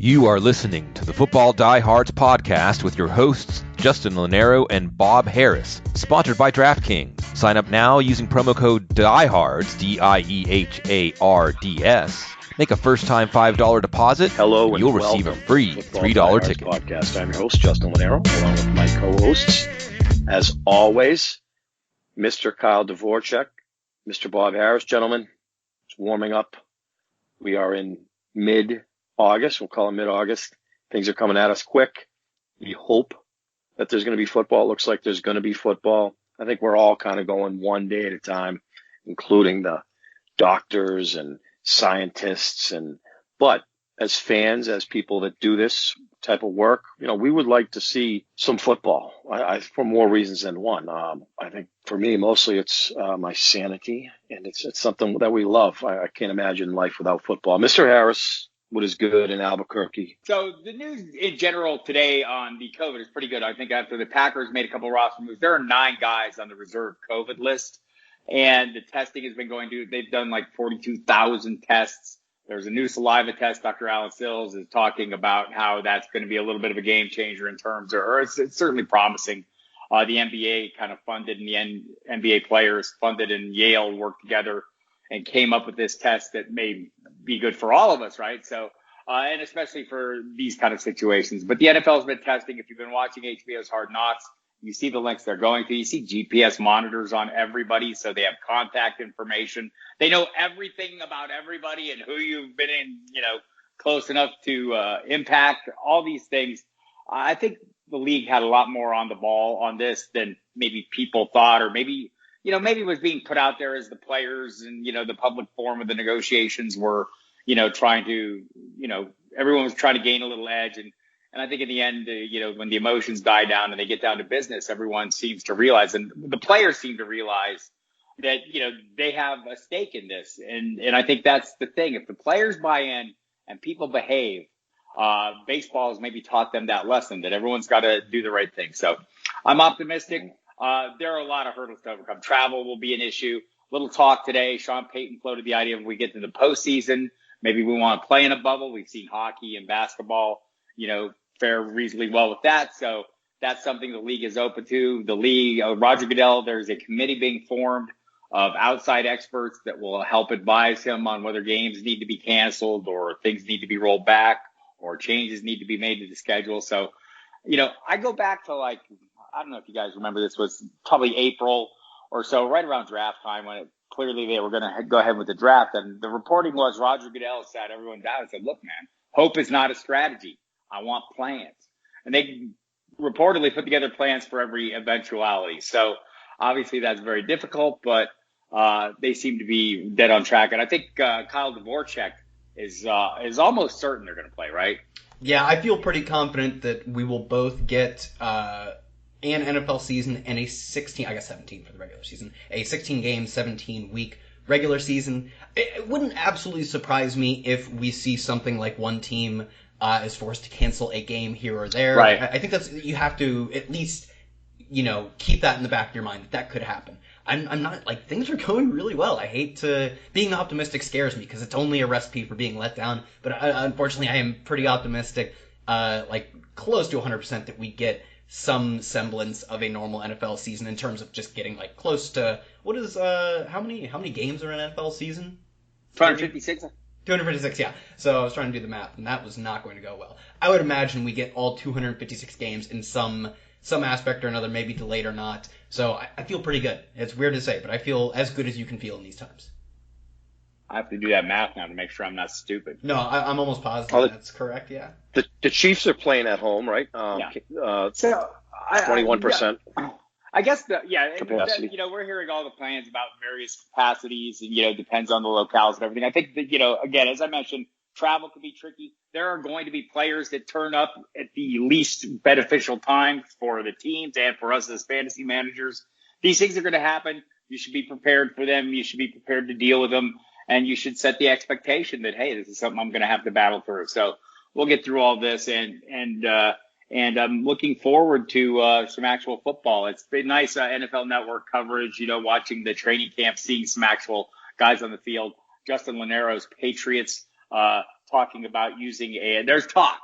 You are listening to the Football Diehards podcast with your hosts, Justin Lonero and Bob Harris, sponsored by DraftKings. Sign up now using promo code DIEHARDS, DIEHARDS. Make a first-time $5 deposit, Hello, and you'll receive a free $3 ticket. Podcast. I'm your host, Justin Lonero, along with my co-hosts, as always, Mr. Kyle Dvorchak, Mr. Bob Harris. Gentlemen, it's warming up. We are in mid-August. We'll call it mid-August. Things are coming at us quick. We hope that there's going to be football. It looks like there's going to be football. I think we're all kind of going one day at a time, including the doctors and scientists. But as fans, as people that do this type of work, we would like to see some football for more reasons than one. I think for me, mostly it's my sanity, and it's something that we love. I can't imagine life without football. Mr. Harris, what is good in Albuquerque? So the news in general today on the COVID is pretty good. I think after the Packers made a couple of roster moves, there are 9 guys on the reserve COVID list, and the testing has been going to, they've done like 42,000 tests. There's a new saliva test. Dr. Alan Sills is talking about how that's going to be a little bit of a game changer in terms of, or it's certainly promising. The NBA kind of funded, and the NBA players funded, and Yale worked together and came up with this test that may be good for all of us, right? So, and especially for these kind of situations. But the NFL has been testing. If you've been watching HBO's Hard Knocks, you see the links they're going to. You see GPS monitors on everybody, so they have contact information. They know everything about everybody and who you've been in, close enough to impact, all these things. I think the league had a lot more on the ball on this than maybe people thought, or maybe it was being put out there as the players and, the public forum of the negotiations were, trying to, everyone was trying to gain a little edge. And I think in the end, when the emotions die down and they get down to business, everyone seems to realize, and the players seem to realize that, they have a stake in this. And I think that's the thing. If the players buy in and people behave, baseball has maybe taught them that lesson, that everyone's got to do the right thing. So I'm optimistic. There are a lot of hurdles to overcome. Travel will be an issue. Little talk today. Sean Payton floated the idea of we get to the postseason, maybe we want to play in a bubble. We've seen hockey and basketball, fare reasonably well with that. So that's something the league is open to. The league, Roger Goodell, there's a committee being formed of outside experts that will help advise him on whether games need to be canceled or things need to be rolled back or changes need to be made to the schedule. So, I go back to I don't know if you guys remember, this was probably April or so, right around draft time, when clearly they were going to go ahead with the draft. And the reporting was Roger Goodell sat everyone down and said, look, man, hope is not a strategy. I want plans. And they reportedly put together plans for every eventuality. So obviously that's very difficult, but they seem to be dead on track. And I think Kyle Dvorchak is almost certain they're going to play, right? Yeah, I feel pretty confident that we will both get an NFL season and a 17 for the regular season, a 16-game, 17-week regular season. It wouldn't absolutely surprise me if we see something like one team is forced to cancel a game here or there. Right. I think you have to at least, keep that in the back of your mind that could happen. I'm not, things are going really well. I hate being optimistic scares me because it's only a recipe for being let down. But unfortunately, I am pretty optimistic, close to 100% that we get some semblance of a normal NFL season in terms of just getting close to, what is, how many games are in an NFL season? 256. 256, yeah. So I was trying to do the math, and that was not going to go well. I would imagine we get all 256 games in some aspect or another, maybe delayed or not. So I feel pretty good. It's weird to say, but I feel as good as you can feel in these times. I have to do that math now to make sure I'm not stupid. No, I'm almost positive that's correct, yeah. The Chiefs are playing at home, right? Yeah. 21%. I guess capacity. We're hearing all the plans about various capacities, and depends on the locales and everything. I think that again, as I mentioned, travel could be tricky. There are going to be players that turn up at the least beneficial time for the teams and for us as fantasy managers. These things are going to happen. You should be prepared for them. You should be prepared to deal with them, and you should set the expectation that, hey, this is something I'm going to have to battle through. So we'll get through all this, and I'm looking forward to some actual football. It's been nice NFL Network coverage, watching the training camp, seeing some actual guys on the field. Justin Lonero's Patriots talking about there's talk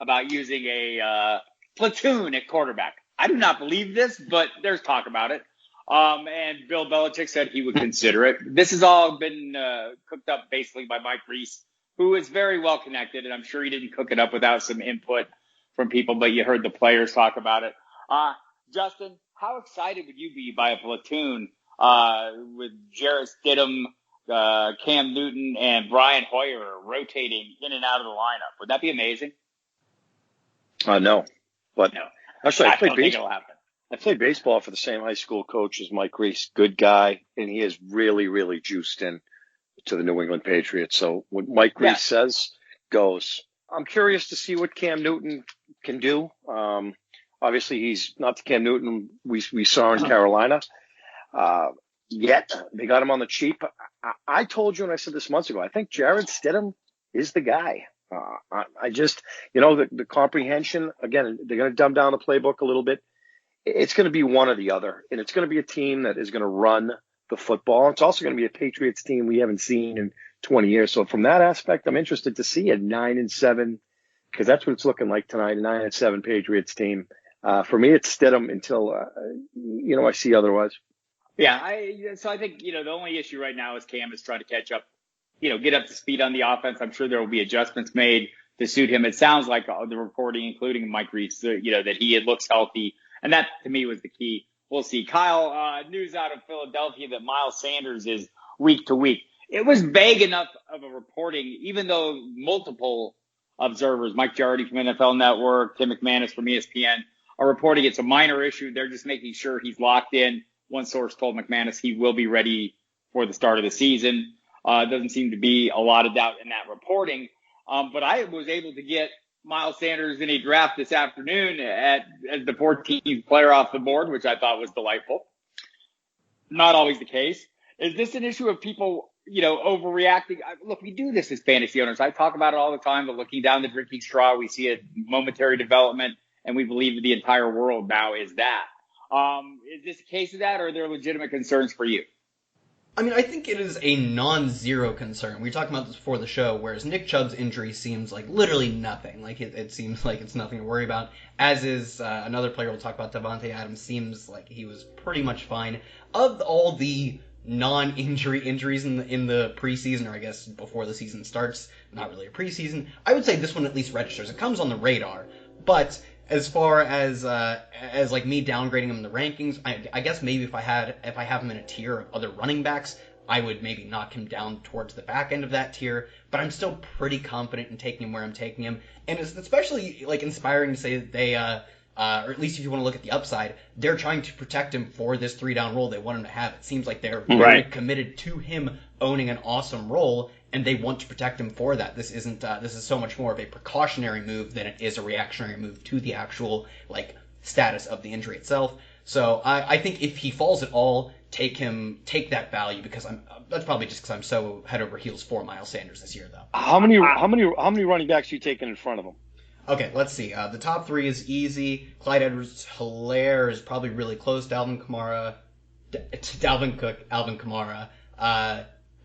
about using a platoon at quarterback. I do not believe this, but there's talk about it. And Bill Belichick said he would consider it. This has all been cooked up basically by Mike Reese, who is very well connected, and I'm sure he didn't cook it up without some input from people, but you heard the players talk about it. Justin, how excited would you be by a platoon with Jarrett Stidham, Cam Newton, and Brian Hoyer rotating in and out of the lineup? Would that be amazing? No. But No. actually, I don't think it'll happen. I played baseball for the same high school coach as Mike Reese. Good guy, and he is really, really juiced in to the New England Patriots. So what Mike Reese says goes. I'm curious to see what Cam Newton can do. Obviously, he's not the Cam Newton we saw in Carolina. Yet they got him on the cheap. I told you, and I said this months ago, I think Jarrett Stidham is the guy. I just, the comprehension, again, they're going to dumb down the playbook a little bit. It's going to be one or the other, and it's going to be a team that is going to run the football. It's also going to be a Patriots team we haven't seen in 20 years. So from that aspect, I'm interested to see a 9-7, because that's what it's looking like tonight, a 9-7 Patriots team. For me, it's Stidham until, I see otherwise. Yeah, so I think, the only issue right now is Cam is trying to catch up, get up to speed on the offense. I'm sure there will be adjustments made to suit him. It sounds like the reporting, including Mike Reese, that he looks healthy. And that, to me, was the key. We'll see. Kyle, news out of Philadelphia that Miles Sanders is week to week. It was vague enough of a reporting, even though multiple observers, Mike Giardi from NFL Network, Tim McManus from ESPN, are reporting it's a minor issue. They're just making sure he's locked in. One source told McManus he will be ready for the start of the season. Doesn't seem to be a lot of doubt in that reporting. But I was able to get Miles Sanders in a draft this afternoon as the 14th player off the board, which I thought was delightful. Not always the case. Is this an issue of people, overreacting? Look, we do this as fantasy owners. I talk about it all the time, but looking down the drinking straw, we see a momentary development, and we believe the entire world now is that. Is this a case of that, or are there legitimate concerns for you? I mean, I think it is a non-zero concern. We were talking about this before the show, whereas Nick Chubb's injury seems like literally nothing. Like, it seems like it's nothing to worry about. As is another player we'll talk about, Davante Adams, seems like he was pretty much fine. Of all the non-injury injuries in the preseason, or I guess before the season starts, not really a preseason, I would say this one at least registers. It comes on the radar. But as far as like me downgrading him in the rankings, I guess maybe if I have him in a tier of other running backs, I would maybe knock him down towards the back end of that tier. But I'm still pretty confident in taking him where I'm taking him, and it's especially like inspiring to say that they, or at least if you want to look at the upside, they're trying to protect him for this 3-down role they want him to have. It seems like they're very committed to him owning an awesome role, and they want to protect him for that. This is so much more of a precautionary move than it is a reactionary move to the actual status of the injury itself. So I think if he falls at all, take that value, because that's probably just because I'm so head over heels for Miles Sanders this year, though. How many running backs are you taking in front of him? Okay, let's see. The top three is easy. Clyde Edwards-Helaire is probably really close. Dalvin Cook, Alvin Kamara.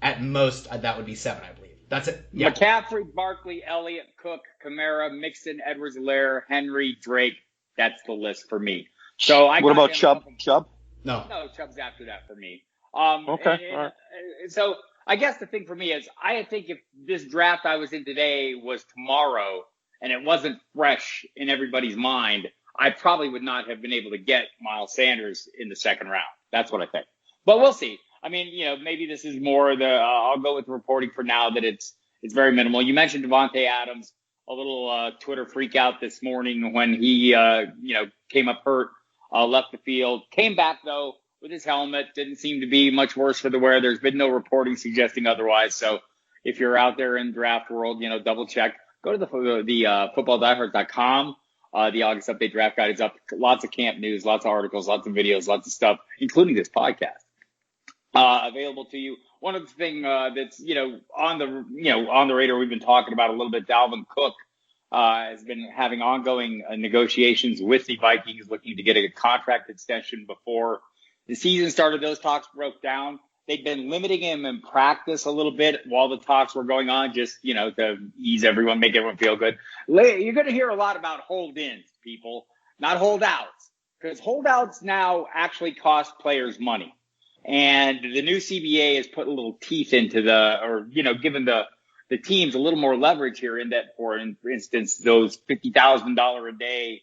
At most, that would be 7, I believe. That's it. Yeah. McCaffrey, Barkley, Elliott, Cook, Kamara, Mixon, Edwards-Helaire, Henry, Drake. That's the list for me. So what about Chubb? Chubb? No, Chubb's after that for me. Okay. All right. So I guess the thing for me is, I think if this draft I was in today was tomorrow and it wasn't fresh in everybody's mind, I probably would not have been able to get Miles Sanders in the second round. That's what I think. But we'll see. I mean, maybe this is more I'll go with the reporting for now that it's very minimal. You mentioned Davante Adams, a little Twitter freak out this morning when he, came up hurt, left the field, came back though with his helmet. Didn't seem to be much worse for the wear. There's been no reporting suggesting otherwise. So if you're out there in draft world, double check. Go to the footballdiehards.com. The August update draft guide is up. Lots of camp news, lots of articles, lots of videos, lots of stuff, including this podcast. Available to you. One of the things that's on the radar we've been talking about a little bit. Dalvin Cook has been having ongoing negotiations with the Vikings, looking to get a contract extension before the season started. Those talks broke down. they've been limiting him in practice a little bit while the talks were going on, just, to ease everyone, make everyone feel good. You're going to hear a lot about hold-ins, people, not holdouts, because holdouts now actually cost players money. And the new CBA has put a little teeth into given the teams a little more leverage here in that, for instance, those $50,000 a day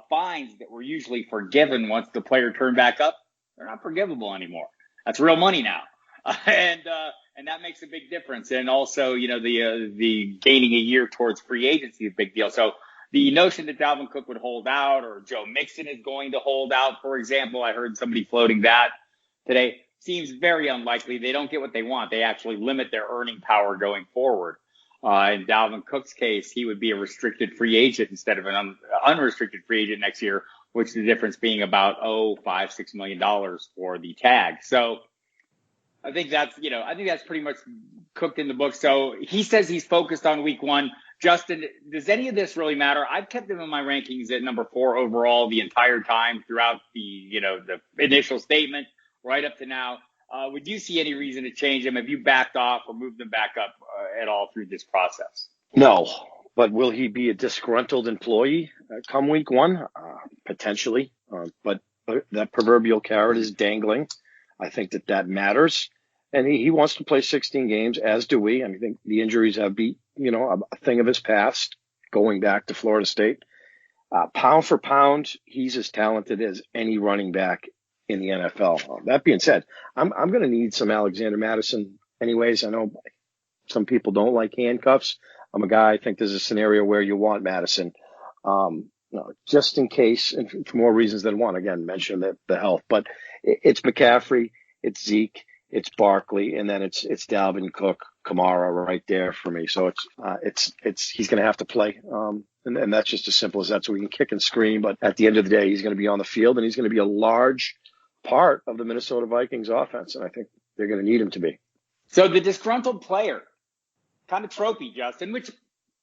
fines that were usually forgiven once the player turned back up, they're not forgivable anymore. That's real money now. And that makes a big difference. And also, the gaining a year towards free agency is a big deal. So the notion that Dalvin Cook would hold out or Joe Mixon is going to hold out, for example, I heard somebody floating that today, seems very unlikely. They don't get what they want. They actually limit their earning power going forward. In Dalvin Cook's case, he would be a restricted free agent instead of an unrestricted free agent next year, which the difference being about $5-6 million for the tag. So I think that's pretty much cooked in the book. So he says he's focused on week 1. Justin, does any of this really matter? I've kept him in my rankings at number 4 overall the entire time throughout the initial statement right up to now. Would you see any reason to change him? Have you backed off or moved him back up at all through this process? No, but will he be a disgruntled employee come week 1? Potentially, but that proverbial carrot is dangling. I think that matters. And he wants to play 16 games, as do we. I think the injuries have been, a thing of his past going back to Florida State. Pound for pound, he's as talented as any running back in the NFL. That being said, I'm going to need some Alexander Mattison anyways. I know some people don't like handcuffs. I'm a guy, I think there's a scenario where you want Mattison, just in case, and for more reasons than one. Again, mention the health, but it's McCaffrey, it's Zeke, it's Barkley, and then it's Dalvin Cook, Kamara right there for me. So it's he's going to have to play. And that's just as simple as that. So we can kick and scream, but at the end of the day, he's going to be on the field and he's going to be a large part of the Minnesota Vikings offense. And I think they're going to need him to be. So the disgruntled player, kind of tropey, Justin, which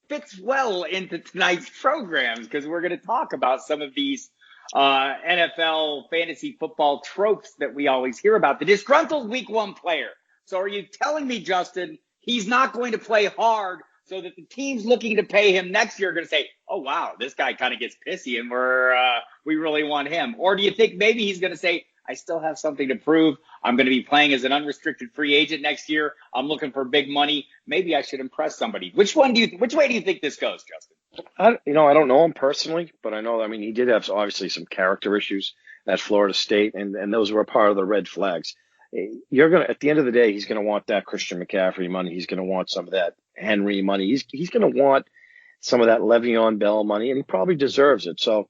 fits well into tonight's programs because we're going to talk about some of these NFL fantasy football tropes that we always hear about. The disgruntled week 1 player. So are you telling me, Justin, he's not going to play hard so that the teams looking to pay him next year are going to say, oh, wow, this guy kind of gets pissy and we really want him? Or do you think maybe he's going to say, I still have something to prove. I'm going to be playing as an unrestricted free agent next year. I'm looking for big money. Maybe I should impress somebody. Which way do you think this goes, Justin? I don't know him personally, but I know, he did have obviously some character issues at Florida State, and those were a part of the red flags. At the end of the day, he's going to want that Christian McCaffrey money. He's going to want some of that Henry money. He's going to want some of that Le'Veon Bell money, and he probably deserves it. So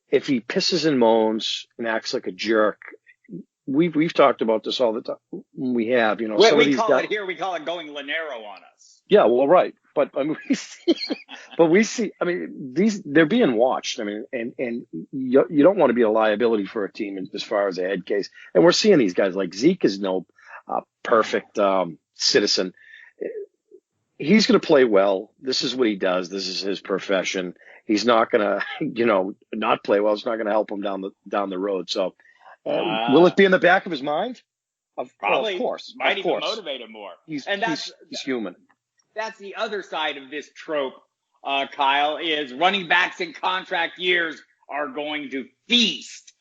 if he pisses and moans and acts like a jerk, we've talked about this all the time. We have, some of these guys. We call it going Lonero on us. Yeah, well, right. But we see, they're being watched. And you don't want to be a liability for a team as far as a head case. And we're seeing these guys like Zeke is no perfect citizen. He's going to play well. This is what he does. This is his profession. He's not going to, not play well. It's not going to help him down the road. So will it be in the back of his mind? Probably. Of course. Might even motivate him more. He's human. That's the other side of this trope, Kyle, is running backs in contract years are going to feast.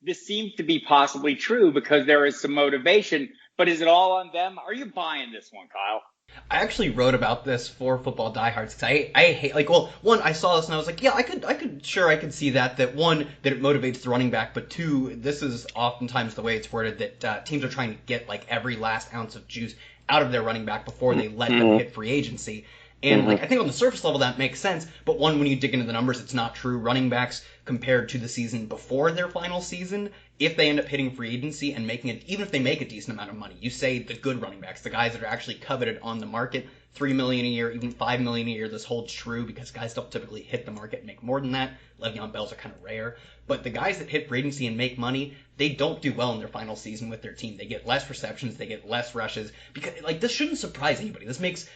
This seems to be possibly true because there is some motivation, but is it all on them? Are you buying this one, Kyle? I actually wrote about this for Football Diehards because I hate, one, I saw this and I was like, yeah, I could see that one, that it motivates the running back, but two, this is oftentimes the way it's worded that teams are trying to get every last ounce of juice out of their running back before they let them hit free agency. And I think on the surface level that makes sense, but one, when you dig into the numbers, it's not true. Running backs compared to the season before their final season, if they end up hitting free agency and making it, even if they make a decent amount of money, you say the good running backs, the guys that are actually coveted on the market, $3 million a year, even $5 million a year, this holds true because guys don't typically hit the market and make more than that. Le'Veon Bells are kind of rare. But the guys that hit free agency and make money, they don't do well in their final season with their team. They get less receptions, they get less rushes. Because this shouldn't surprise anybody. This makes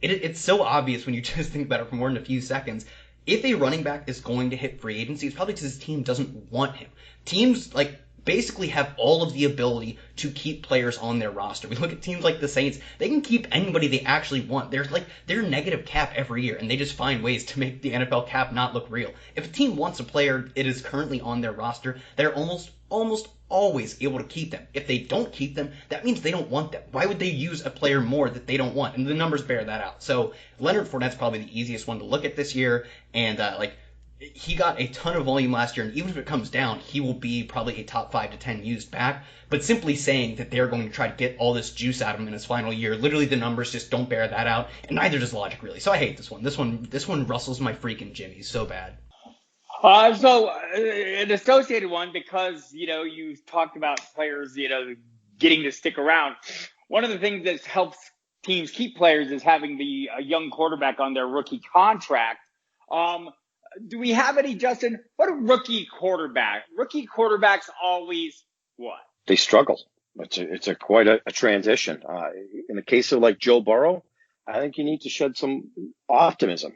it's so obvious when you just think about it for more than a few seconds. If a running back is going to hit free agency, it's probably because his team doesn't want him. Teams basically have all of the ability to keep players on their roster. We look at teams like the Saints, they can keep anybody they actually want. They're negative cap every year, and they just find ways to make the NFL cap not look real. If a team wants a player, it is currently on their roster, they're almost always able to keep them. If they don't keep them, that means they don't want them. Why would they use a player more that they don't want? And the numbers bear that out. So Leonard Fournette's probably the easiest one to look at this year, and he got a ton of volume last year, and even if it comes down, he will be probably a top 5 to 10 used back. But simply saying that they're going to try to get all this juice out of him in his final year, literally the numbers just don't bear that out, and neither does logic really. So I hate this one. This one rustles my freaking jimmies so bad. An associated one, because, you talked about players, getting to stick around. One of the things that helps teams keep players is having a young quarterback on their rookie contract. Do we have any, Justin? What a rookie quarterback. Rookie quarterbacks always what? They struggle. It's quite a transition. In the case of like Joe Burrow, I think you need to shed some optimism.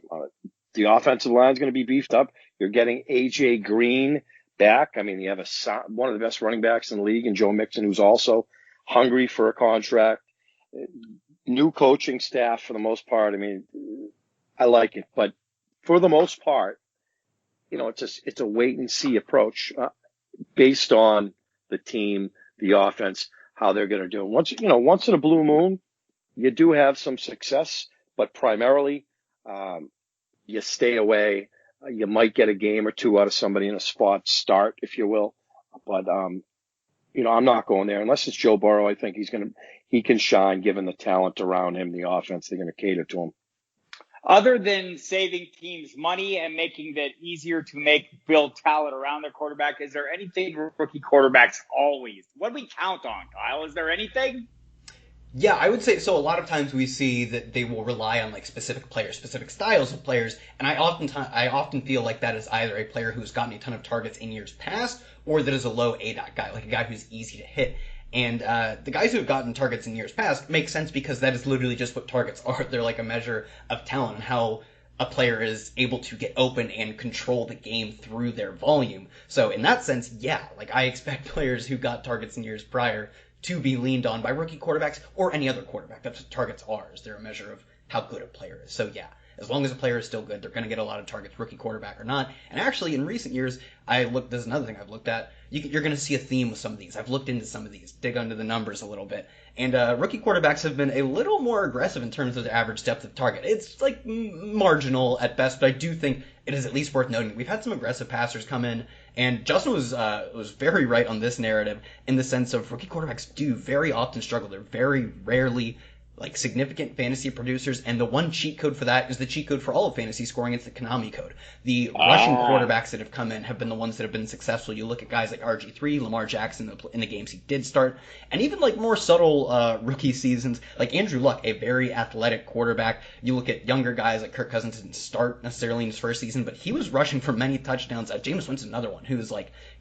The offensive line is going to be beefed up. You're getting A.J. Green back. I mean, you have one of the best running backs in the league, and Joe Mixon, who's also hungry for a contract. New coaching staff for the most part. I mean, I like it, but for the most part, it's a wait and see approach based on the team, the offense, how they're going to do. Once in a blue moon, you do have some success, but primarily you stay away. You might get a game or two out of somebody in a spot start, if you will. But, I'm not going there unless it's Joe Burrow. I think he can shine given the talent around him, the offense. They're going to cater to him. Other than saving teams money and making it easier to build talent around their quarterback, is there anything rookie quarterbacks always? What do we count on, Kyle? Is there anything? Yeah, I would say so. A lot of times we see that they will rely on specific players, specific styles of players, and I often feel like that is either a player who's gotten a ton of targets in years past, or that is a low ADOT guy, like a guy who's easy to hit. And the guys who have gotten targets in years past make sense because that is literally just what targets are. They're like a measure of talent and how a player is able to get open and control the game through their volume. So in that sense, yeah, I expect players who got targets in years prior to be leaned on by rookie quarterbacks or any other quarterback. That's what targets are. They're a measure of how good a player is. So yeah, as long as a player is still good, they're going to get a lot of targets, rookie quarterback or not. And actually, in recent years, there's another thing I've looked at. You're going to see a theme with some of these. I've looked into some of these, dig under the numbers a little bit. And rookie quarterbacks have been a little more aggressive in terms of their average depth of target. It's marginal at best, but I do think it is at least worth noting. We've had some aggressive passers come in, and Justin was very right on this narrative in the sense of rookie quarterbacks do very often struggle. They're very rarely significant fantasy producers, and the one cheat code for that is the cheat code for all of fantasy scoring. It's the Konami code. The rushing quarterbacks that have come in have been the ones that have been successful. You look at guys like RG3, Lamar Jackson in the games he did start, and even more subtle rookie seasons, like Andrew Luck, a very athletic quarterback. You look at younger guys like Kirk Cousins didn't start necessarily in his first season, but he was rushing for many touchdowns. Jameis Winston, another one, who's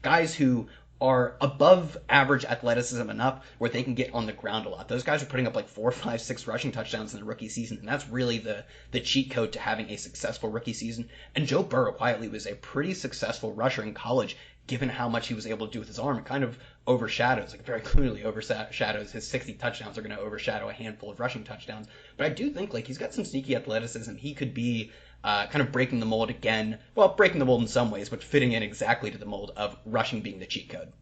guys who are above average athleticism enough where they can get on the ground a lot. Those guys are putting up 4, 5, 6 rushing touchdowns in the rookie season, and that's really the cheat code to having a successful rookie season. And Joe Burrow quietly was a pretty successful rusher in college, given how much he was able to do with his arm. It kind of overshadows, very clearly overshadows his 60 touchdowns are going to overshadow a handful of rushing touchdowns. But I do think he's got some sneaky athleticism. He could be kind of breaking the mold again. Well, breaking the mold in some ways, but fitting in exactly to the mold of rushing being the cheat code.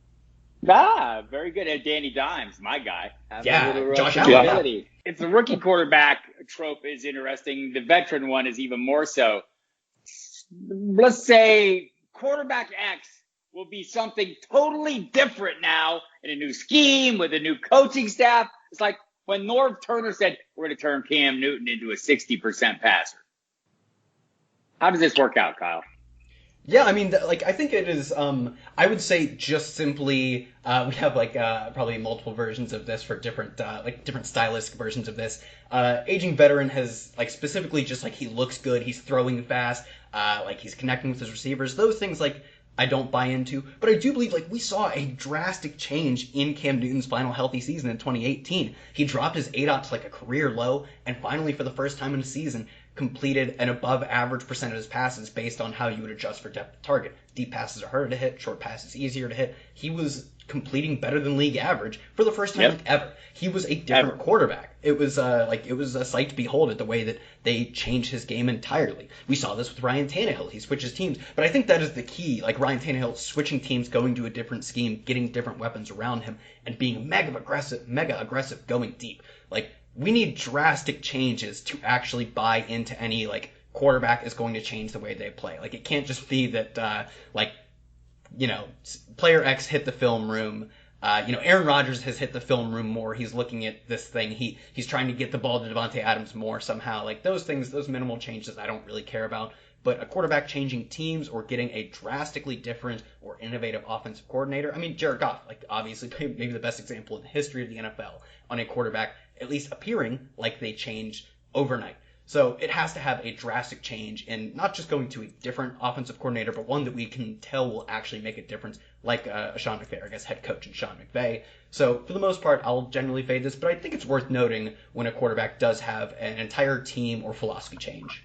Very good at Danny Dimes, my guy. Josh Allen. Yeah. It's the rookie quarterback trope is interesting. The veteran one is even more so. Let's say quarterback X will be something totally different now in a new scheme with a new coaching staff. It's like when Norv Turner said, we're going to turn Cam Newton into a 60% passer. How does this work out, Kyle? Yeah, I mean, I think it is, I would say just simply, we have, probably multiple versions of this for different, different stylistic versions of this. Aging veteran has, specifically just, he looks good, he's throwing fast, he's connecting with his receivers. Those things, I don't buy into. But I do believe, we saw a drastic change in Cam Newton's final healthy season in 2018. He dropped his ADOT to, a career low, and finally, for the first time in a season, completed an above average percent of his passes based on how you would adjust for depth of target. Deep passes are harder to hit, short passes easier to hit. He was completing better than league average for the first time ever. He was a different quarterback. It was a sight to behold at the way that they changed his game entirely. We saw this with Ryan Tannehill. He switches teams, but I think that is the key. Like Ryan Tannehill switching teams, going to a different scheme, getting different weapons around him, and being mega aggressive, going deep. Like, we need drastic changes to actually buy into any like quarterback is going to change the way they play. Like, it can't just be that player X hit the film room. Aaron Rodgers has hit the film room more. He's looking at this thing. He's trying to get the ball to Davante Adams more somehow. Like, those things, those minimal changes I don't really care about. But a quarterback changing teams or getting a drastically different or innovative offensive coordinator. I mean, Jared Goff, like, obviously maybe the best example in the history of the NFL on a quarterback at least appearing like they changed overnight. So it has to have a drastic change in not just going to a different offensive coordinator, but one that we can tell will actually make a difference, like a Sean McVay, I guess head coach and Sean McVay. So for the most part, I'll generally fade this, but I think it's worth noting when a quarterback does have an entire team or philosophy change.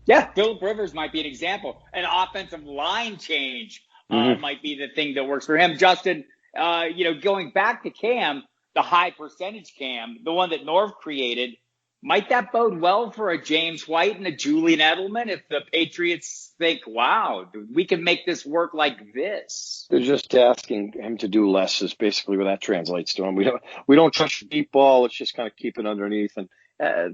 Yeah, Phillip Rivers might be an example. An offensive line change might be the thing that works for him. Justin, going back to Cam, the high percentage Cam, the one that Norv created, might that bode well for a James White and a Julian Edelman if the Patriots think, wow, we can make this work like this? They're just asking him to do less is basically what that translates to him. We don't trust the deep ball. Let's just kind of keep it underneath. And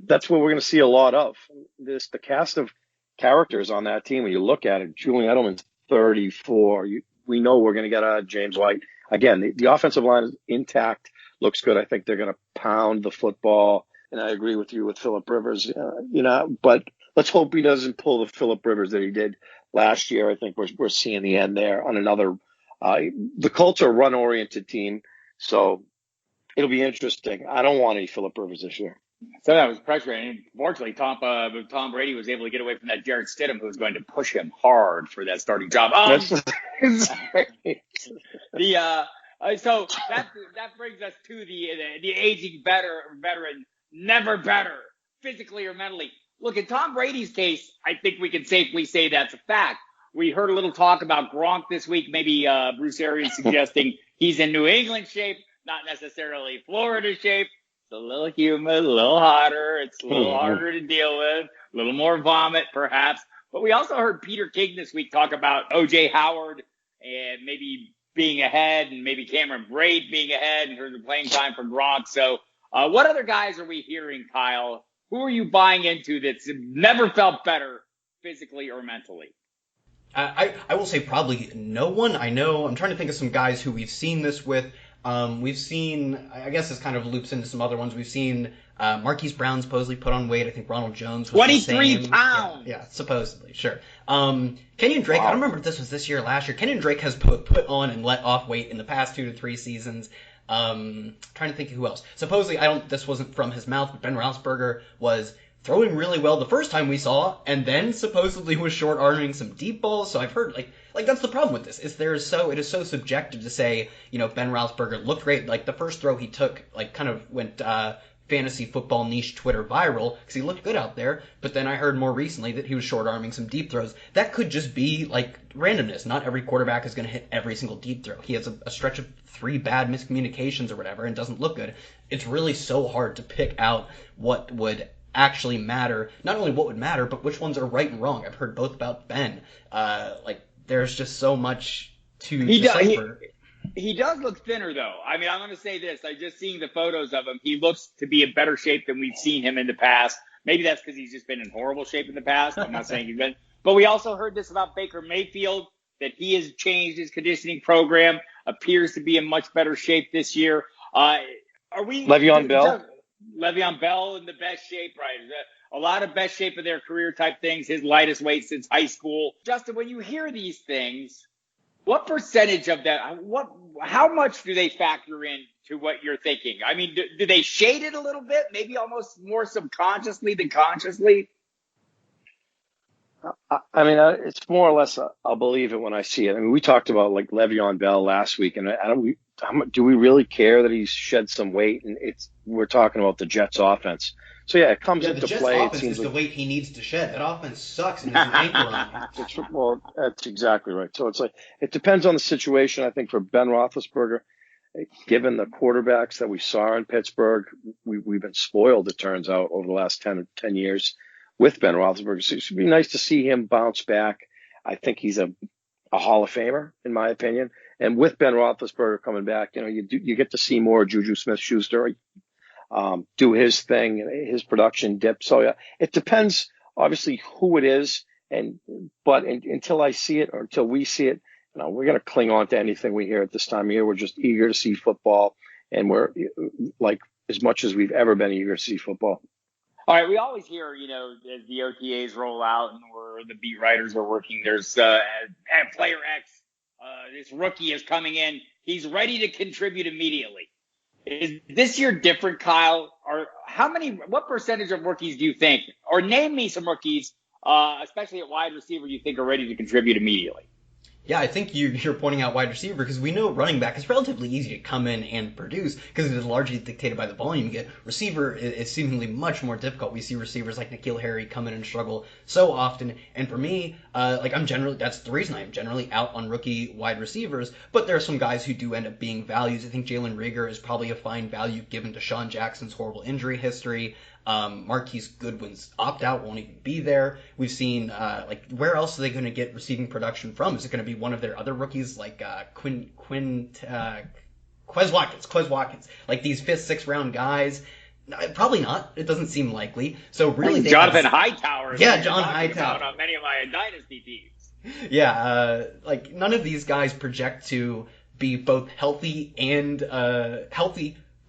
that's what we're going to see a lot of. The cast of characters on that team, when you look at it, Julian Edelman's 34. We know we're going to get James White. Again, the offensive line is intact, looks good. I think they're going to pound the football. And I agree with you with Phillip Rivers, but let's hope he doesn't pull the Phillip Rivers that he did last year. I think we're seeing the end there on another. The Colts are a run-oriented team, so it'll be interesting. I don't want any Phillip Rivers this year. So that was pressure. And fortunately, Tom Brady was able to get away from that Jarrett Stidham, who was going to push him hard for that starting job. So that brings us to the aging veteran. Never better, physically or mentally. Look, in Tom Brady's case, I think we can safely say that's a fact. We heard a little talk about Gronk this week, maybe Bruce Arians suggesting he's in New England shape, not necessarily Florida shape. It's a little humid, a little hotter. It's a little harder to deal with, a little more vomit perhaps. But we also heard Peter King this week talk about O.J. Howard and maybe being ahead and maybe Cameron Braid being ahead in terms of playing time for Gronk. So what other guys are we hearing, Kyle? Who are you buying into that's never felt better physically or mentally? I will say probably no one. I'm trying to think of some guys who we've seen this with. We've seen, I guess this kind of loops into some other ones. We've seen Marquise Brown supposedly put on weight. I think Ronald Jones was 23 pounds. Yeah, supposedly, sure. Kenyon Drake, I don't remember if this was this year or last year. Kenyon Drake has put on and let off weight in the past 2 to 3 seasons. Trying to think of who else. Supposedly, this wasn't from his mouth, but Ben Roethlisberger was throwing really well the first time we saw, and then supposedly was short-arming some deep balls. So I've heard, like that's the problem with this, is it is so subjective to say, Ben Roethlisberger looked great. Like, the first throw he took, kind of went fantasy football niche Twitter viral because he looked good out there. But then I heard more recently that he was short-arming some deep throws. That could just be, randomness. Not every quarterback is going to hit every single deep throw. He has a stretch of 3 bad miscommunications or whatever and doesn't look good. It's really so hard to pick out what would actually matter. Not only what would matter, but which ones are right and wrong. I've heard both about Ben. There's just so much to decipher. He does look thinner, though. I mean, I'm going to say this. Just seeing the photos of him, he looks to be in better shape than we've seen him in the past. Maybe that's because he's just been in horrible shape in the past. I'm not saying he's been. But we also heard this about Baker Mayfield, that he has changed his conditioning program, appears to be in much better shape this year. Are we Le'Veon Bell? Le'Veon Bell in the best shape, right? A lot of best shape of their career type things, his lightest weight since high school. Justin, when you hear these things, what percentage of that, how much do they factor in to what you're thinking? I mean, do they shade it a little bit, maybe almost more subconsciously than consciously? I mean, it's more or less, I'll believe it when I see it. I mean, we talked about Le'Veon Bell last week, and do we really care that he's shed some weight? And we're talking about the Jets offense. So yeah, it comes into the Jets play. Offense is the weight he needs to shed. That offense sucks, and there's an anchor on it. Well, that's exactly right. So it's it depends on the situation. I think for Ben Roethlisberger, given the quarterbacks that we saw in Pittsburgh, we've been spoiled, it turns out, over the last 10 years with Ben Roethlisberger. So it should be nice to see him bounce back. I think he's a Hall of Famer, in my opinion. And with Ben Roethlisberger coming back, you get to see more Juju Smith-Schuster do his thing, his production dip. So yeah, it depends, obviously, who it is. But until I see it, or until we see it, we're going to cling on to anything we hear at this time of year. We're just eager to see football, and we're like as much as we've ever been eager to see football. All right, we always hear, as the OTAs roll out and where the beat writers are working, there's player X, this rookie is coming in. He's ready to contribute immediately. Is this year different, Kyle? Or what percentage of rookies do you think, or name me some rookies, especially at wide receiver, you think are ready to contribute immediately? Yeah, I think you're pointing out wide receiver because we know running back is relatively easy to come in and produce because it is largely dictated by the volume you get. Receiver is seemingly much more difficult. We see receivers like N'Keal Harry come in and struggle so often. And for me, that's the reason I'm generally out on rookie wide receivers. But there are some guys who do end up being values. I think Jalen Reagor is probably a fine value given Deshaun Jackson's horrible injury history. Marquise Goodwin's opt-out won't even be there. We've seen, where else are they going to get receiving production from? Is it going to be one of their other rookies like Quez Watkins? Like these 5th, 6th round guys? Probably not. It doesn't seem likely. So really, Jonathan Hightower. Yeah, John Hightower. On many of my dynasty teams. Yeah, none of these guys project to be both healthy and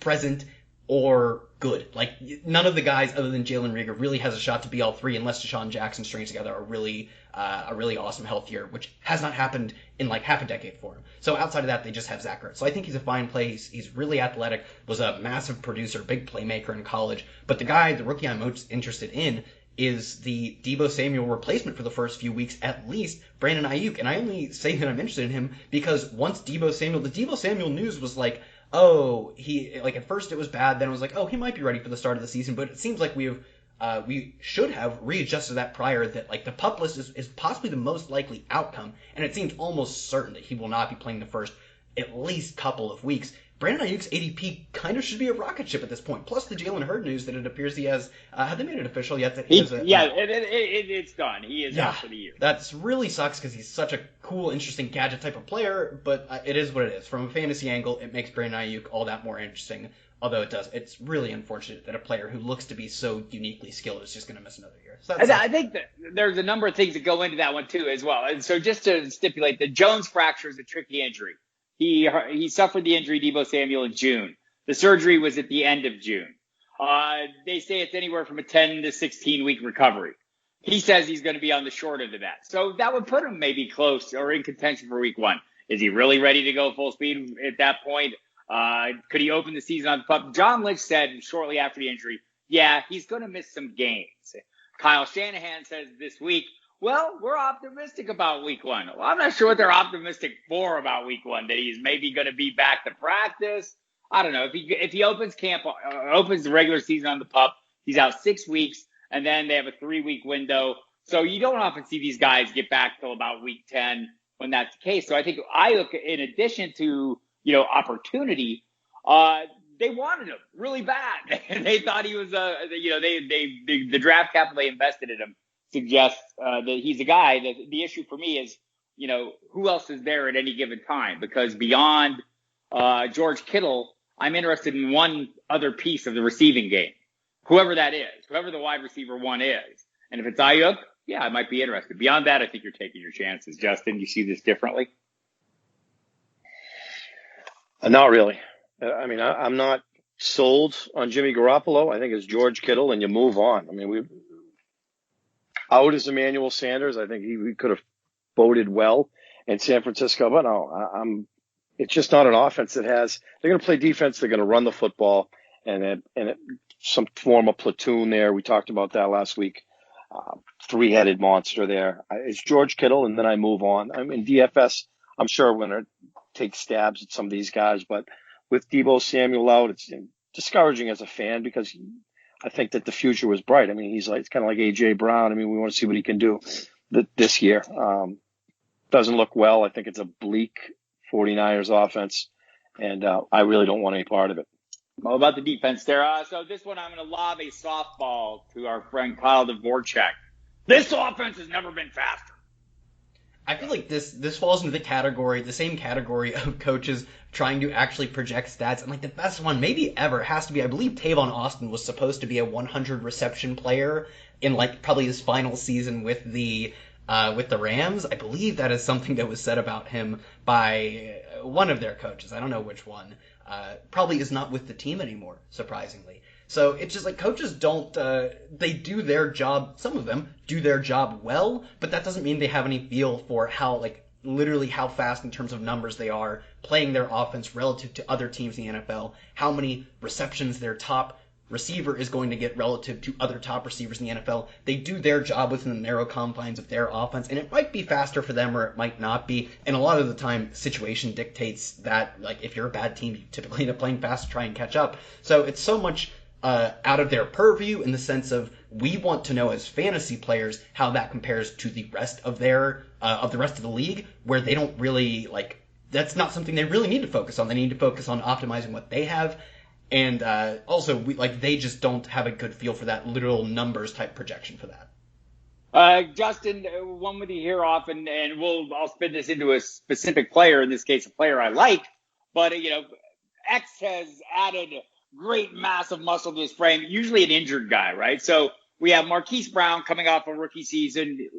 present, or good. Like, none of the guys other than Jalen Reagor really has a shot to be all three unless Deshaun Jackson strings together a really awesome health year, which has not happened in like half a decade for him. So outside of that, they just have Zach Ertz. So I think he's a fine play. He's really athletic, was a massive producer, big playmaker in college. But the rookie I'm most interested in is the Deebo Samuel replacement for the first few weeks, at least, Brandon Ayuk. And I only say that I'm interested in him because once the Deebo Samuel news was like, at first it was bad, then it was like, he might be ready for the start of the season, but it seems like we should have readjusted that prior, that like the PUP list is possibly the most likely outcome, and it seems almost certain that he will not be playing the first at least couple of weeks. Brandon Ayuk's ADP kind of should be a rocket ship at this point. Plus the Jalen Hurd news that it appears he has. Have they made it official yet? That it's done. He is out for the year. That really sucks because he's such a cool, interesting gadget type of player. But it is what it is. From a fantasy angle, it makes Brandon Ayuk all that more interesting. Although it's really unfortunate that a player who looks to be so uniquely skilled is just going to miss another year. So I think that there's a number of things that go into that one too as well. And so just to stipulate, the Jones fracture is a tricky injury. He suffered the injury, Deebo Samuel, in June. The surgery was at the end of June. They say it's anywhere from a 10 to 16 week recovery. He says he's going to be on the short end of that. So that would put him maybe close or in contention for week 1. Is he really ready to go full speed at that point? Could he open the season on the PUP? John Lynch said shortly after the injury, yeah, he's going to miss some games. Kyle Shanahan says this week, well, we're optimistic about week 1. Well, I'm not sure what they're optimistic for about week 1, that he's maybe going to be back to practice. I don't know. If he opens the regular season on the PUP, he's out 6 weeks, and then they have a 3-week window. So you don't often see these guys get back till about week 10 when that's the case. So I think in addition to, opportunity, they wanted him really bad. They thought he was the draft capital they invested in him suggests that he's a guy. That the issue for me is, who else is there at any given time? Because beyond George Kittle, I'm interested in one other piece of the receiving game, whoever that is, whoever the wide receiver 1 is. And if it's Ayuk, yeah, I might be interested. Beyond that, I think you're taking your chances. Justin, you see this differently? Not really. I mean, I'm not sold on Jimmy Garoppolo. I think it's George Kittle, and you move on. I mean, out is Emmanuel Sanders. I think he could have boded well in San Francisco, but no, it's just not an offense that has. They're going to play defense. They're going to run the football, and some form of platoon there. We talked about that last week. 3-headed monster there. It's George Kittle, and then I move on. I mean, DFS, I'm sure we're going to take stabs at some of these guys, but with Deebo Samuel out, it's discouraging as a fan because I think that the future was bright. I mean, it's kind of like A.J. Brown. I mean, we want to see what he can do this year. Doesn't look well. I think it's a bleak 49ers offense. And I really don't want any part of it. Well, about the defense there. So this one, I'm going to lob a softball to our friend Kyle Dvorchak. This offense has never been faster. I feel like this falls into the same category of coaches trying to actually project stats. And like the best one maybe ever has to be, I believe Tavon Austin was supposed to be a 100 reception player in like probably his final season with the Rams. I believe that is something that was said about him by one of their coaches. I don't know which one. Probably is not with the team anymore, surprisingly. So it's just like coaches don't, they do their job, some of them do their job well, but that doesn't mean they have any feel for how, like, literally how fast in terms of numbers they are playing their offense relative to other teams in the NFL, how many receptions their top receiver is going to get relative to other top receivers in the NFL. They do their job within the narrow confines of their offense, and it might be faster for them or it might not be. And a lot of the time, situation dictates that, like, if you're a bad team, you typically end up playing fast to try and catch up. So it's so much out of their purview in the sense of we want to know as fantasy players how that compares to the rest of the rest of the league, where they don't really, like, that's not something they really need to focus on. They need to focus on optimizing what they have. And also, they just don't have a good feel for that literal numbers type projection for that. Justin, one with you here often, and I'll spin this into a specific player, in this case, a player I like, but, X has added great massive muscle to his frame, usually an injured guy, right? So we have Marquise Brown coming off a rookie season,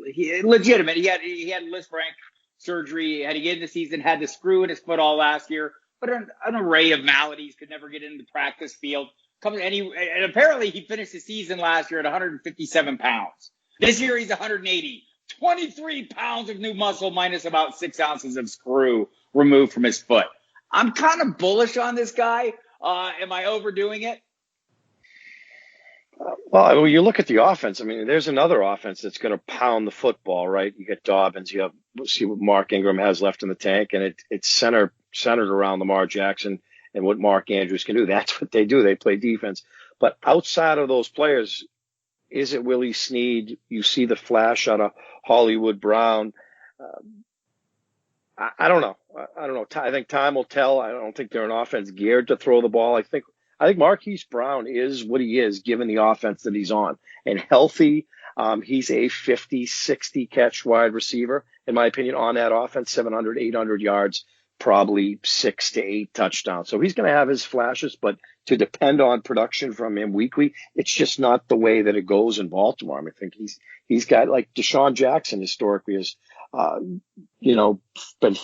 legitimate. He had Lisfranc surgery, had to get in the season, had the screw in his foot all last year, but an array of maladies, could never get into the practice field. And apparently he finished the season last year at 157 pounds. This year he's 180. 23 pounds of new muscle minus about 6 ounces of screw removed from his foot. I'm kind of bullish on this guy. Am I overdoing it? Well, when you look at the offense, I mean, there's another offense that's going to pound the football, right? You get Dobbins, we'll see what Mark Ingram has left in the tank, and it's centered around Lamar Jackson and what Mark Andrews can do. That's what they do. They play defense. But outside of those players, is it Willie Snead? You see the flash out of Hollywood Brown. I don't know. I think time will tell. I don't think they're an offense geared to throw the ball. I think Marquise Brown is what he is given the offense that he's on. And healthy, he's a 50, 60 catch wide receiver, in my opinion, on that offense, 700, 800 yards, probably 6 to 8 touchdowns. So he's going to have his flashes, but to depend on production from him weekly, it's just not the way that it goes in Baltimore. I mean, I think he's got, like, Deshaun Jackson historically is, been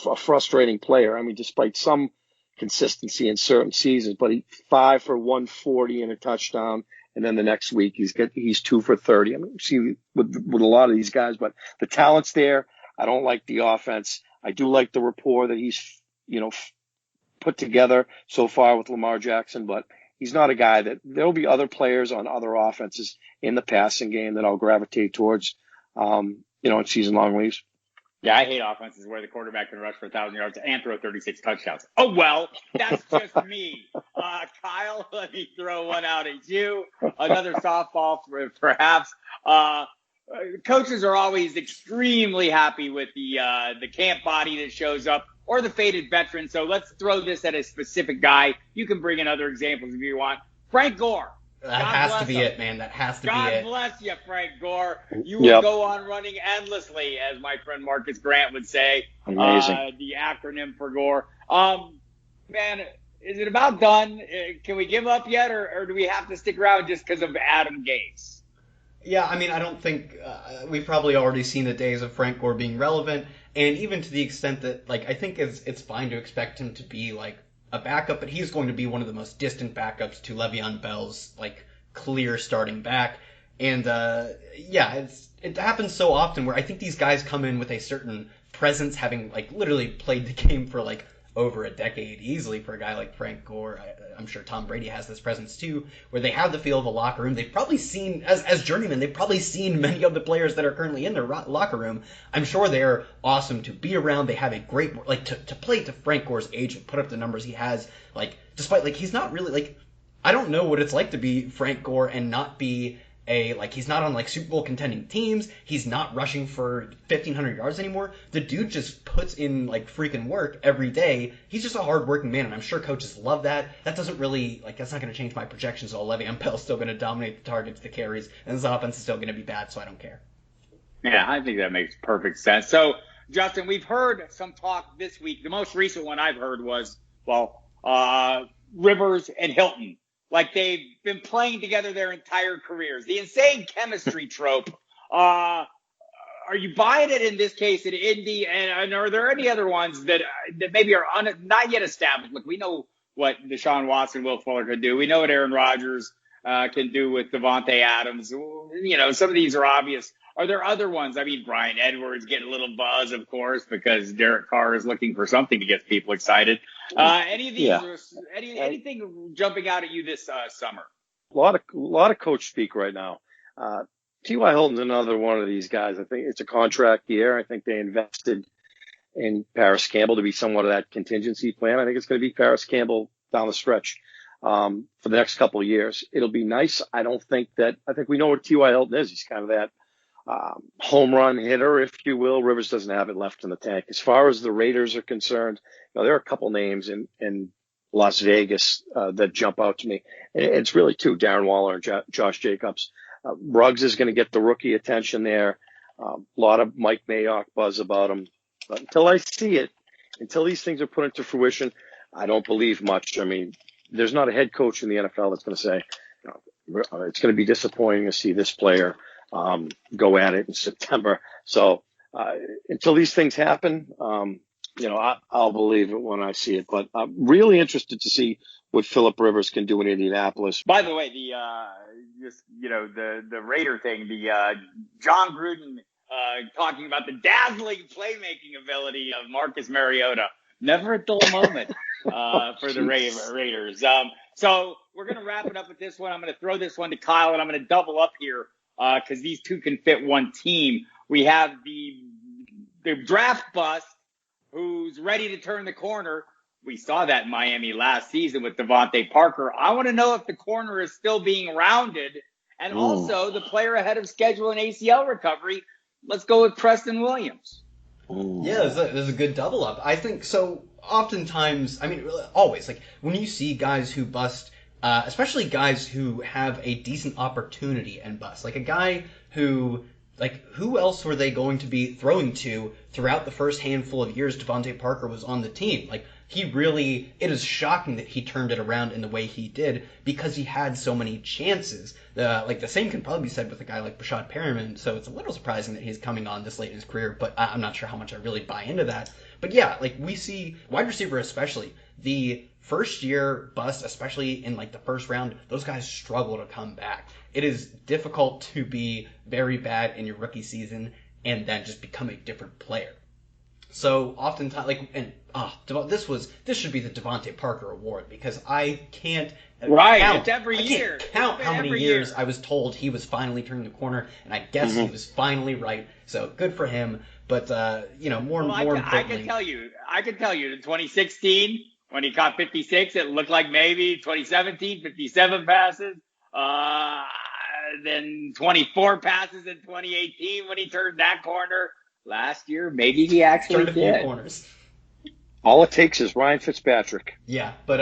a frustrating player. I mean, despite some consistency in certain seasons, but he 5 for 140 and a touchdown, and then the next week he's 2 for 30. I mean, you see with a lot of these guys, but the talent's there. I don't like the offense. I do like the rapport that he's put together so far with Lamar Jackson, but he's not a guy that there'll be other players on other offenses in the passing game that I'll gravitate towards, in season-long leagues. Yeah, I hate offenses where the quarterback can rush for 1,000 yards and throw 36 touchdowns. Oh, well, that's just me. Kyle, let me throw one out at you. Another softball, perhaps. Coaches are always extremely happy with the camp body that shows up or the faded veteran. So let's throw this at a specific guy. You can bring in other examples if you want. Frank Gore. That has to be it, man. That has to be it. God bless you, Frank Gore. You will go on running endlessly, as my friend Marcus Grant would say. Amazing. The acronym for Gore. Man, is it about done? Can we give up yet, or do we have to stick around just because of Adam Gase? Yeah, I mean, I don't think we've probably already seen the days of Frank Gore being relevant, and even to the extent that, like, I think it's fine to expect him to be, like, a backup, but he's going to be one of the most distant backups to Le'Veon Bell's, like, clear starting back. And it happens so often where I think these guys come in with a certain presence, having, like, literally played the game for, like, over a decade easily for a guy like Frank Gore. I'm sure Tom Brady has this presence too, where they have the feel of a locker room. They've probably seen, as journeymen, they've probably seen many of the players that are currently in their locker room. I'm sure they're awesome to be around. They have a great, like, to play to Frank Gore's age and put up the numbers he has, like, despite, like, he's not really, like, I don't know what it's like to be Frank Gore and not be he's not on like Super Bowl contending teams. He's not rushing for 1,500 yards anymore. The dude just puts in like freaking work every day. He's just a hard-working man, and I'm sure coaches love that. That doesn't really, that's not going to change my projections at all. Le'Veon Bell's still going to dominate the targets, the carries, and this offense is still going to be bad, so I don't care. Yeah, I think that makes perfect sense. So, Justin, we've heard some talk this week. The most recent one I've heard was, Rivers and Hilton. Like they've been playing together their entire careers. The insane chemistry trope. Are you buying it in this case in Indy? And are there any other ones that maybe are not yet established? Look, we know what Deshaun Watson, Will Fuller could do. We know what Aaron Rodgers can do with Davante Adams. Some of these are obvious. Are there other ones? I mean, Brian Edwards getting a little buzz, of course, because Derek Carr is looking for something to get people excited. Any of these? Anything jumping out at you this summer? A lot of coach speak right now. T.Y. Hilton's another one of these guys. I think it's a contract year. I think they invested in Paris Campbell to be somewhat of that contingency plan. I think it's going to be Paris Campbell down the stretch for the next couple of years. It'll be nice. I think we know what T.Y. Hilton is. He's kind of that home run hitter, if you will. Rivers doesn't have it left in the tank. As far as the Raiders are concerned, there are a couple names in Las Vegas that jump out to me. It's really two, Darren Waller and Josh Jacobs. Ruggs is going to get the rookie attention there. A lot of Mike Mayock buzz about him. But until I see it, until these things are put into fruition, I don't believe much. I mean, there's not a head coach in the NFL that's going to say, it's going to be disappointing to see this player go at it in September. So until these things happen, I'll believe it when I see it. But I'm really interested to see what Phillip Rivers can do in Indianapolis. By the way, the Raider thing, John Gruden talking about the dazzling playmaking ability of Marcus Mariota. Never a dull moment for the Raiders. So we're going to wrap it up with this one. I'm going to throw this one to Kyle, and I'm going to double up here because these two can fit one team. We have the draft bust who's ready to turn the corner. We saw that in Miami last season with Davante Parker. I want to know if the corner is still being rounded, and also the player ahead of schedule in ACL recovery. Let's go with Preston Williams. Yeah, there's a good double up. I think so. Oftentimes, I mean, always, like when you see guys who bust, especially guys who have a decent opportunity and bust, like a guy who, like, who else were they going to be throwing to throughout the first handful of years Davante Parker was on the team? Like, it is shocking that he turned it around in the way he did because he had so many chances. The same can probably be said with a guy like Brashad Perriman, so it's a little surprising that he's coming on this late in his career, but I'm not sure how much I really buy into that. But yeah, like we see wide receiver especially, the first year bust, especially in like the first round, those guys struggle to come back. It is difficult to be very bad in your rookie season and then just become a different player. So oftentimes, this should be the Davante Parker Award because I can't count. It's every year. Count how many years I was told he was finally turning the corner, and I guess he was finally right. So good for him. But more importantly, I can tell you, in 2016 when he caught 56, it looked like maybe 2017 57 passes. Then 24 passes in 2018 when he turned that corner. Last year, maybe he actually turned a few corners. All it takes is Ryan Fitzpatrick. Yeah, but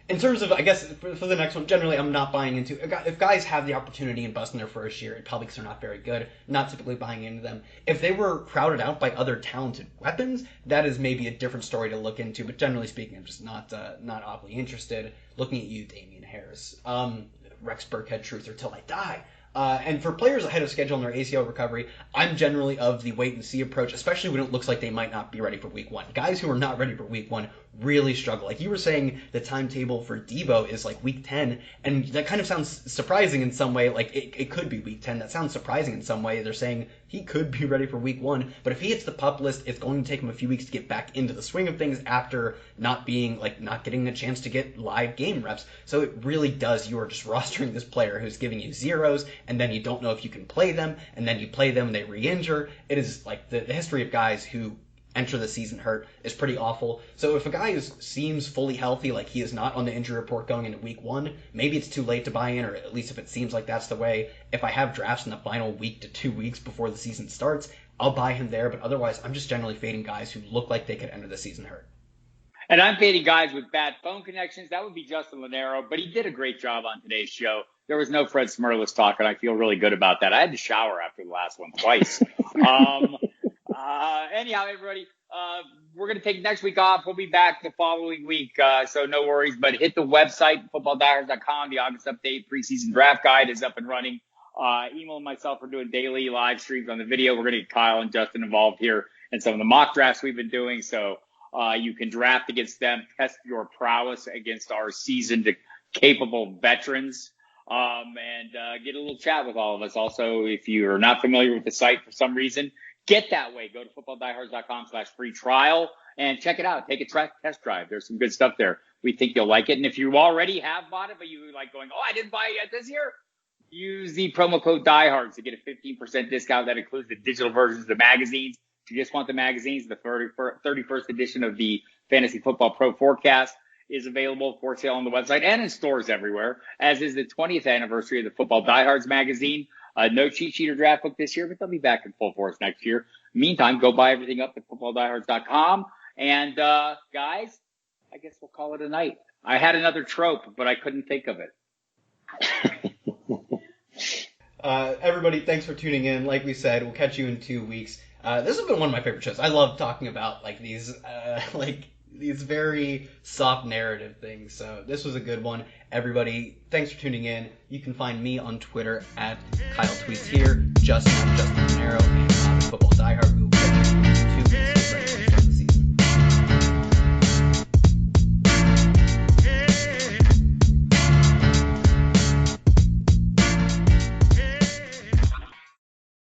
in terms of, I guess, for the next one, generally I'm not buying into. If guys have the opportunity and bust in their first year, probably because they're not very good, not typically buying into them. If they were crowded out by other talented weapons, that is maybe a different story to look into. But generally speaking, I'm just not awfully interested. Looking at you, Damian Harris, Rex Burkhead, truther till I die. And for players ahead of schedule in their ACL recovery, I'm generally of the wait-and-see approach, especially when it looks like they might not be ready for Week 1. Guys who are not ready for Week 1 really struggle. Like you were saying, the timetable for Debo is like Week 10, and that kind of sounds surprising in some way. Like it could be Week 10. That sounds surprising in some way. They're saying he could be ready for Week 1, but if he hits the PUP list, it's going to take him a few weeks to get back into the swing of things after not getting a chance to get live game reps. So it really does. You are just rostering this player who's giving you zeros, and then you don't know if you can play them, and then you play them and they re-injure. It is like the history of guys who enter the season hurt is pretty awful. So if a guy seems fully healthy, like he is not on the injury report going into week 1, maybe it's too late to buy in, or at least if it seems like that's the way, if I have drafts in the final week to 2 weeks before the season starts, I'll buy him there. But otherwise, I'm just generally fading guys who look like they could enter the season hurt. And I'm fading guys with bad phone connections. That would be Justin Lonero, but he did a great job on today's show. There was no Fred Smirlis talk, and I feel really good about that. I had to shower after the last one twice. Anyhow, everybody, we're going to take next week off. We'll be back the following week, so no worries. But hit the website, footballdiehards.com. The August update preseason draft guide is up and running. Emil and myself are doing daily live streams on the video. We're going to get Kyle and Justin involved here in some of the mock drafts we've been doing. So you can draft against them, test your prowess against our seasoned, capable veterans, and get a little chat with all of us. Also, if you're not familiar with the site for some reason, get that way. Go to footballdiehards.com/free trial and check it out. Take a test drive. There's some good stuff there. We think you'll like it. And if you already have bought it, but you like going, I didn't buy it yet this year, use the promo code DieHards to get a 15% discount. That includes the digital versions of the magazines. If you just want the magazines, the 31st edition of the Fantasy Football Pro Forecast is available for sale on the website and in stores everywhere, as is the 20th anniversary of the Football Diehards magazine. No cheat sheet or draft book this year, but they'll be back in full force next year. Meantime, go buy everything up at footballdiehards.com. And, guys, I guess we'll call it a night. I had another trope, but I couldn't think of it. Everybody, thanks for tuning in. Like we said, we'll catch you in 2 weeks. This has been one of my favorite shows. I love talking about these very soft narrative things. So this was a good one. Everybody, thanks for tuning in. You can find me on Twitter at Kyle Tweets Here, Justin Lonero, and Football Diehard.